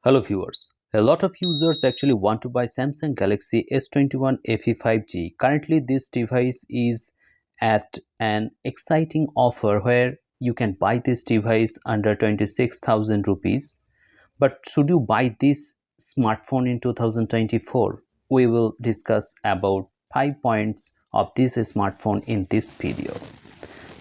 Hello viewers. A lot of users actually want to buy Samsung Galaxy S21 FE 5G. Currently this device is at an exciting offer where you can buy this device under 26,000 rupees. But should you buy this smartphone in 2024? We will discuss about 5 points of this smartphone in this video.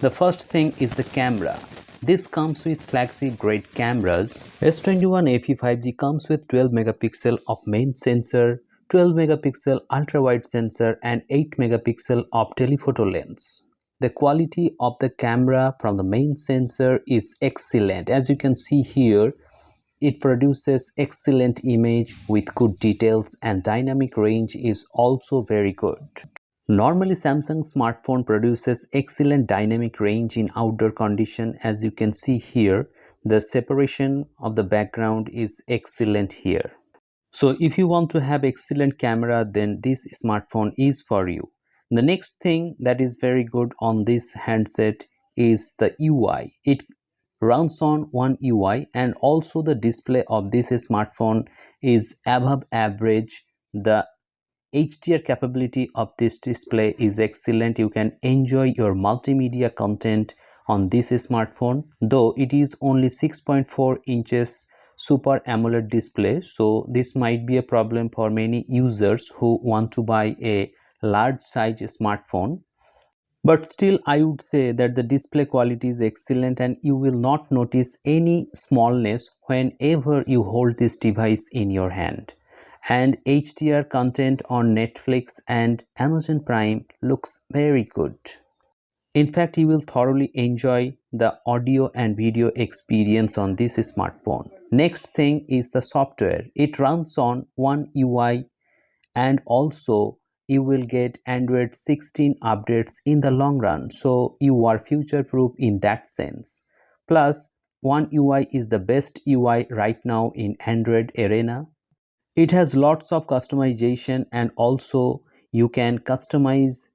The first thing is the camera. This comes with flagship grade cameras. S21 FE 5G comes with 12 megapixel of main sensor, 12 megapixel ultra wide sensor and 8 megapixel of telephoto lens. The quality of the camera from the main sensor is excellent. As you can see here, it produces excellent image with good details and dynamic range is also very good. Normally Samsung smartphone produces excellent dynamic range in outdoor condition. As you can see here, the separation of the background is excellent here. So if you want to have excellent camera, then this smartphone is for you. The next thing that is very good on this handset is the UI. It runs on one UI and also the display of this smartphone is above average. The HDR capability of this display is excellent. You can enjoy your multimedia content on this smartphone, though it is only 6.4 inches Super AMOLED display, so this might be a problem for many users who want to buy a large size smartphone. But still I would say that the display quality is excellent and you will not notice any smallness whenever you hold this device in your hand. And HDR content on Netflix and Amazon Prime looks very good. In fact, you will thoroughly enjoy the audio and video experience on this smartphone. Next thing is the software. It runs on one UI and also you will get Android 16 updates in the long run, so you are future proof in that sense. Plus, One UI is the best UI right now in Android arena. It has lots of customization and also you can customize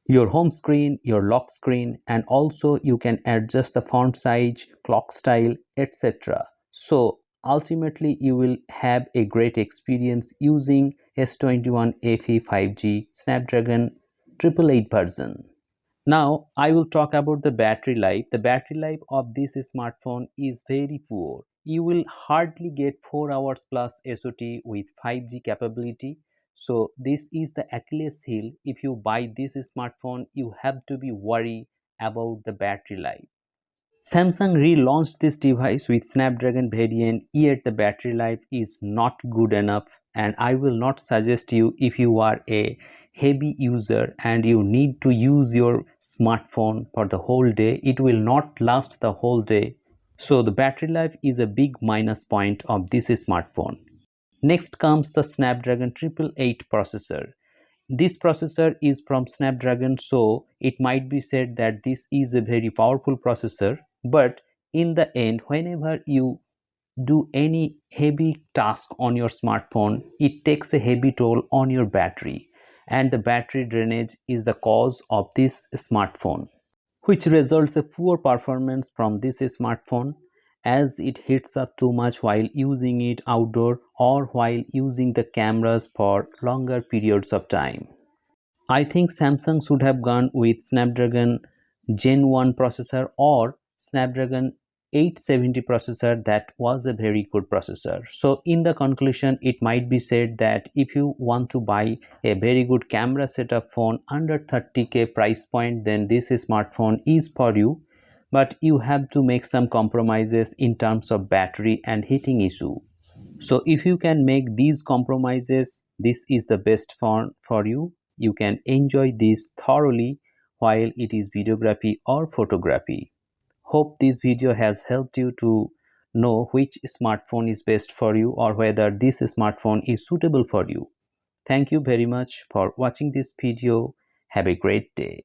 your home screen, your lock screen, and also you can adjust the font size, clock style, etc. So ultimately you will have a great experience using S21 FE 5G Snapdragon 888 version. Now I will talk about the battery life. The battery life of this smartphone is very poor. You will hardly get 4 hours plus SOT with 5G capability. So this is the Achilles heel. If you buy this smartphone, you have to be worried about the battery life. Samsung relaunched this device with Snapdragon variant, yet the battery life is not good enough, and I will not suggest you if you are a heavy user and you need to use your smartphone for the whole day. It will not last the whole day. So the battery life is a big minus point of this smartphone. Next comes the Snapdragon 888 processor. This processor is from Snapdragon, so it might be said that this is a very powerful processor, but in the end, whenever you do any heavy task on your smartphone, it takes a heavy toll on your battery, and the battery drainage is the cause of this smartphone, which results a poor performance from this smartphone as it heats up too much while using it outdoor or while using the cameras for longer periods of time. I think Samsung should have gone with Snapdragon Gen 1 processor or Snapdragon 870 processor. That was a very good processor. So in the conclusion, it might be said that if you want to buy a very good camera setup phone under 30k price point, then this smartphone is for you, but you have to make some compromises in terms of battery and heating issue. So if you can make these compromises, this is the best phone for you. You can enjoy this thoroughly while it is videography or photography. Hope this video has helped you to know which smartphone is best for you or whether this smartphone is suitable for you. Thank you very much for watching this video. Have a great day.